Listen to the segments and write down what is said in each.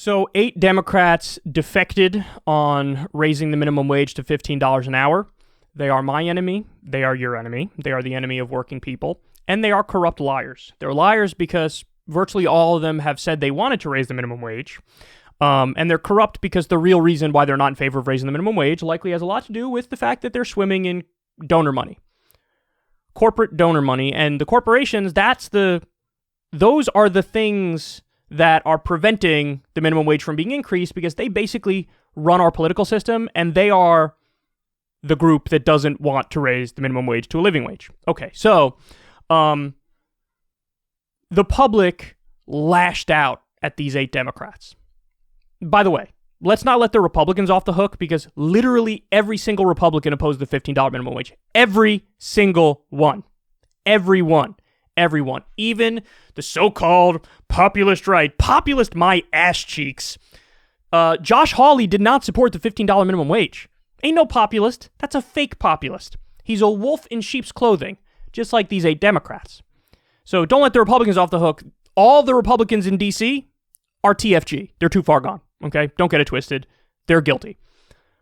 So 8 Democrats defected on raising the minimum wage to $15 an hour. They are my enemy. They are your enemy. They are the enemy of working people. And they are corrupt liars. They're liars because virtually all of them have said they wanted to raise the minimum wage. And they're corrupt because the real reason why they're not in favor of raising the minimum wage likely has a lot to do with the fact that they're swimming in donor money. Corporate donor money. And the corporations, those are the things that are preventing the minimum wage from being increased because they basically run our political system and they are the group that doesn't want to raise the minimum wage to a living wage. Okay, so the public lashed out at these 8 Democrats. By the way, let's not let the Republicans off the hook because literally every single Republican opposed the $15 minimum wage. Every single one. Everyone. Even the so-called populist right. Populist my ass cheeks. Josh Hawley did not support the $15 minimum wage. Ain't no populist. That's a fake populist. He's a wolf in sheep's clothing, just like these 8 Democrats. So don't let the Republicans off the hook. All the Republicans in D.C. are TFG. They're too far gone, okay? Don't get it twisted. They're guilty.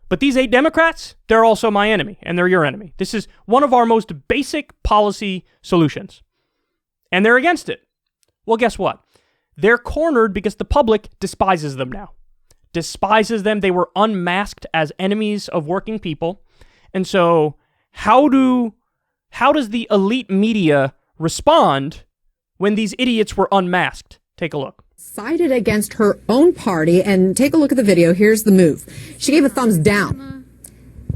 But these 8 Democrats, they're also my enemy, and they're your enemy. This is one of our most basic policy solutions. And they're against it. Well, guess what? They're cornered because the public despises them now. Despises them. They were unmasked as enemies of working people. And so how does the elite media respond when these idiots were unmasked? Take a look. Sided against her own party, and take a look at the video. Here's the move. She gave a thumbs down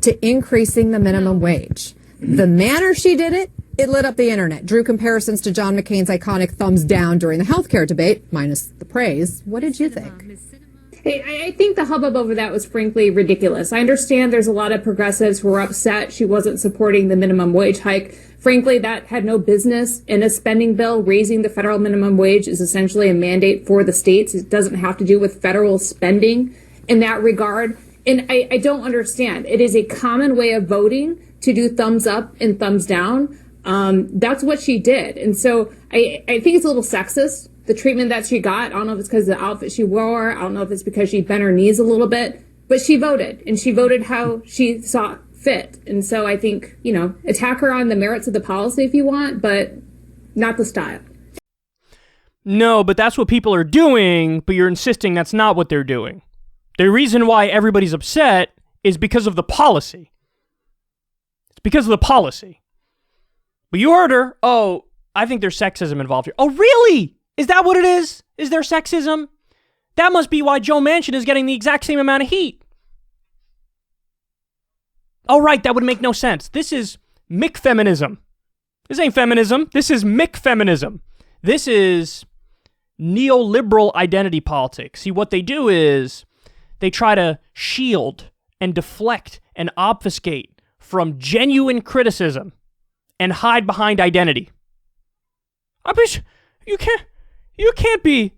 to increasing the minimum wage. The manner she did it, it lit up the internet, drew comparisons to John McCain's iconic thumbs down during the healthcare debate, minus the praise. What did you think? Hey, I think the hubbub over that was frankly ridiculous. I understand there's a lot of progressives who were upset she wasn't supporting the minimum wage hike. Frankly, that had no business in a spending bill. Raising the federal minimum wage is essentially a mandate for the states. It doesn't have to do with federal spending in that regard. And I don't understand. It is a common way of voting to do thumbs up and thumbs down. That's what she did. And so I think it's a little sexist, the treatment that she got. I don't know if it's because of the outfit she wore. I don't know if it's because she bent her knees a little bit, but she voted, and she voted how she saw fit. And so I think, attack her on the merits of the policy if you want, but not the style. No, but that's what people are doing, but you're insisting that's not what they're doing. The reason why everybody's upset is because of the policy. It's because of the policy. But you heard her. Oh, I think there's sexism involved here. Oh, really? Is that what it is? Is there sexism? That must be why Joe Manchin is getting the exact same amount of heat. Oh, right, that would make no sense. This is McFeminism. This ain't feminism. This is McFeminism. This is neoliberal identity politics. See, what they do is they try to shield and deflect and obfuscate from genuine criticism and hide behind identity. I wish you can't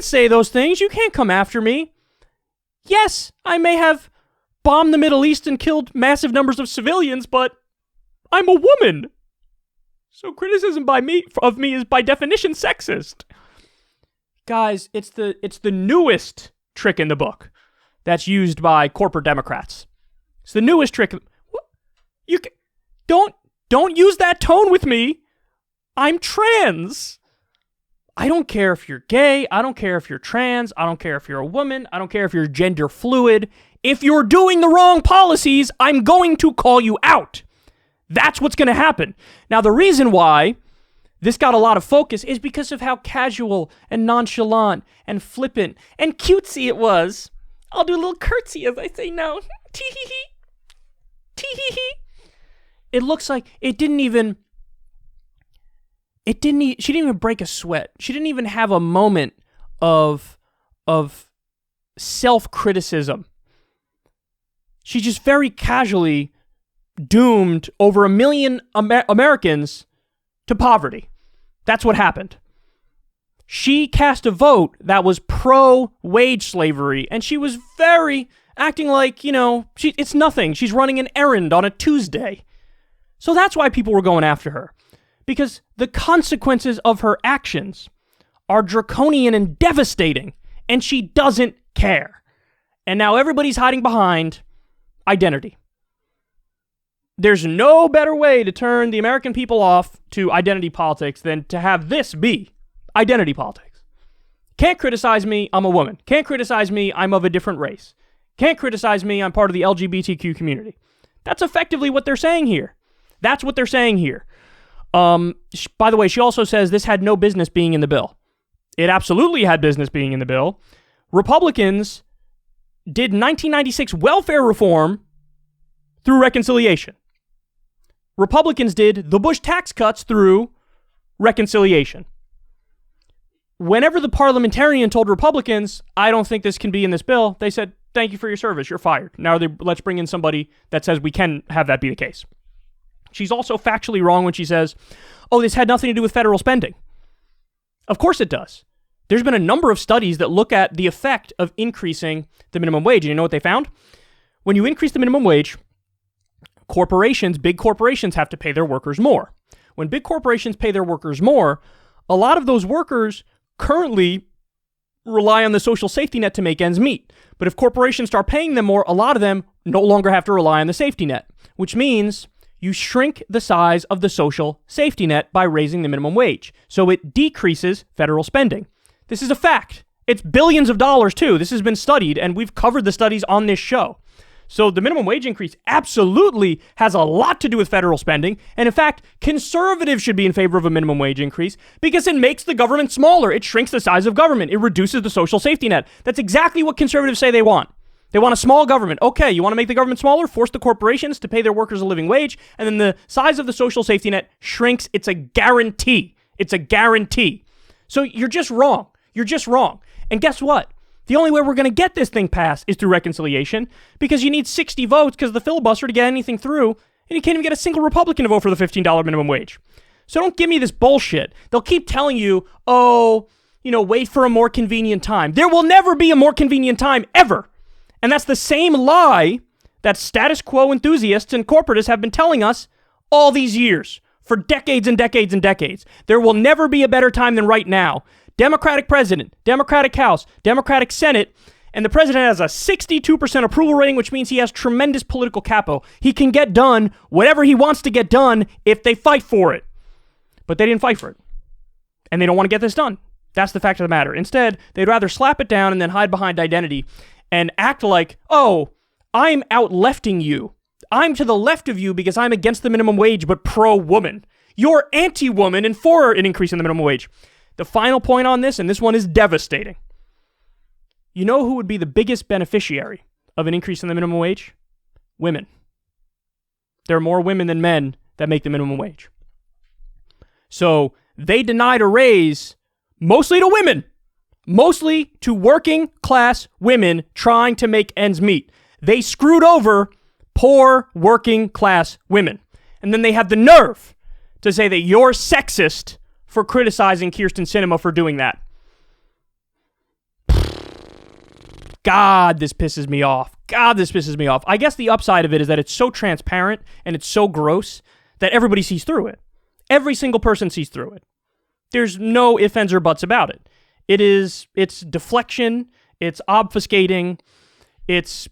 say those things. You can't come after me. Yes, I may have bombed the Middle East and killed massive numbers of civilians, but I'm a woman. So criticism of me is by definition sexist. Guys, it's the newest trick in the book that's used by corporate Democrats. It's the newest trick. What? Don't use that tone with me. I'm trans. I don't care if you're gay. I don't care if you're trans. I don't care if you're a woman. I don't care if you're gender fluid. If you're doing the wrong policies, I'm going to call you out. That's what's going to happen. Now, the reason why this got a lot of focus is because of how casual and nonchalant and flippant and cutesy it was. I'll do a little curtsy as I say no. Tee-hee-hee. Tee-hee-hee. It looks like she didn't even break a sweat. She didn't even have a moment of self-criticism. She just very casually doomed over 1 million Americans to poverty. That's what happened. She cast a vote that was pro-wage slavery, and she was very acting like, it's nothing. She's running an errand on a Tuesday. So that's why people were going after her. Because the consequences of her actions are draconian and devastating. And she doesn't care. And now everybody's hiding behind identity. There's no better way to turn the American people off to identity politics than to have this be identity politics. Can't criticize me, I'm a woman. Can't criticize me, I'm of a different race. Can't criticize me, I'm part of the LGBTQ community. That's effectively what they're saying here. That's what they're saying here. By the way, she also says this had no business being in the bill. It absolutely had business being in the bill. Republicans did 1996 welfare reform through reconciliation. Republicans did the Bush tax cuts through reconciliation. Whenever the parliamentarian told Republicans, I don't think this can be in this bill, they said, thank you for your service, you're fired. Now let's bring in somebody that says we can have that be the case. She's also factually wrong when she says, oh, this had nothing to do with federal spending. Of course it does. There's been a number of studies that look at the effect of increasing the minimum wage. And you know what they found? When you increase the minimum wage, big corporations have to pay their workers more. When big corporations pay their workers more, a lot of those workers currently rely on the social safety net to make ends meet. But if corporations start paying them more, a lot of them no longer have to rely on the safety net, which means you shrink the size of the social safety net by raising the minimum wage. So it decreases federal spending. This is a fact. It's billions of dollars too. This has been studied, and we've covered the studies on this show. So the minimum wage increase absolutely has a lot to do with federal spending. And in fact, conservatives should be in favor of a minimum wage increase because it makes the government smaller. It shrinks the size of government. It reduces the social safety net. That's exactly what conservatives say they want. They want a small government. Okay, you want to make the government smaller? Force the corporations to pay their workers a living wage. And then the size of the social safety net shrinks. It's a guarantee. It's a guarantee. So you're just wrong. You're just wrong. And guess what? The only way we're going to get this thing passed is through reconciliation because you need 60 votes because of the filibuster to get anything through, and you can't even get a single Republican to vote for the $15 minimum wage. So don't give me this bullshit. They'll keep telling you, wait for a more convenient time. There will never be a more convenient time, ever. And that's the same lie that status quo enthusiasts and corporatists have been telling us all these years, for decades and decades and decades. There will never be a better time than right now. Democratic president, Democratic House, Democratic Senate, and the president has a 62% approval rating, which means he has tremendous political capital. He can get done whatever he wants to get done if they fight for it. But they didn't fight for it. And they don't want to get this done. That's the fact of the matter. Instead, they'd rather slap it down and then hide behind identity and act like, oh, I'm out-lefting you. I'm to the left of you because I'm against the minimum wage but pro-woman. You're anti-woman and for an increase in the minimum wage. The final point on this, and this one is devastating. You know who would be the biggest beneficiary of an increase in the minimum wage? Women. There are more women than men that make the minimum wage. So they denied a raise mostly to women, mostly to working class women trying to make ends meet. They screwed over poor working class women. And then they have the nerve to say that you're sexist for criticizing Kyrsten Sinema for doing that. God, this pisses me off. I guess the upside of it is that it's so transparent and it's so gross that everybody sees through it. Every single person sees through it. There's no ifs, ands, or buts about it. It's deflection, it's obfuscating, it's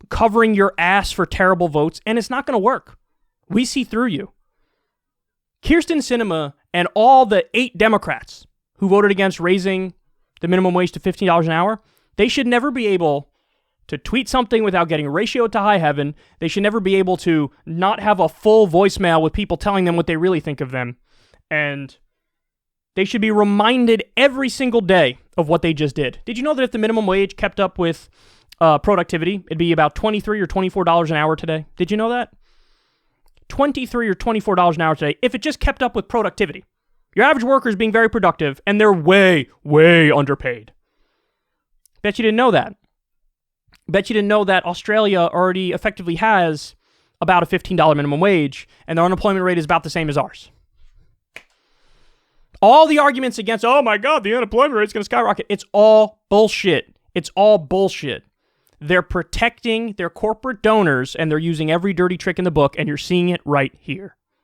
covering your ass for terrible votes, and it's not going to work. We see through you. Kyrsten Sinema and all the 8 Democrats who voted against raising the minimum wage to $15 an hour, they should never be able to tweet something without getting ratioed to high heaven. They should never be able to not have a full voicemail with people telling them what they really think of them. And they should be reminded every single day of what they just did. Did you know that if the minimum wage kept up with productivity, it'd be about $23 or $24 an hour today? Did you know that? $23 or $24 an hour today if it just kept up with productivity. Your average worker is being very productive, and they're way, way underpaid. Bet you didn't know that. Bet you didn't know that Australia already effectively has about a $15 minimum wage, and their unemployment rate is about the same as ours. All the arguments against, oh my God, the unemployment rate is going to skyrocket. It's all bullshit. It's all bullshit. They're protecting their corporate donors, and they're using every dirty trick in the book, and you're seeing it right here.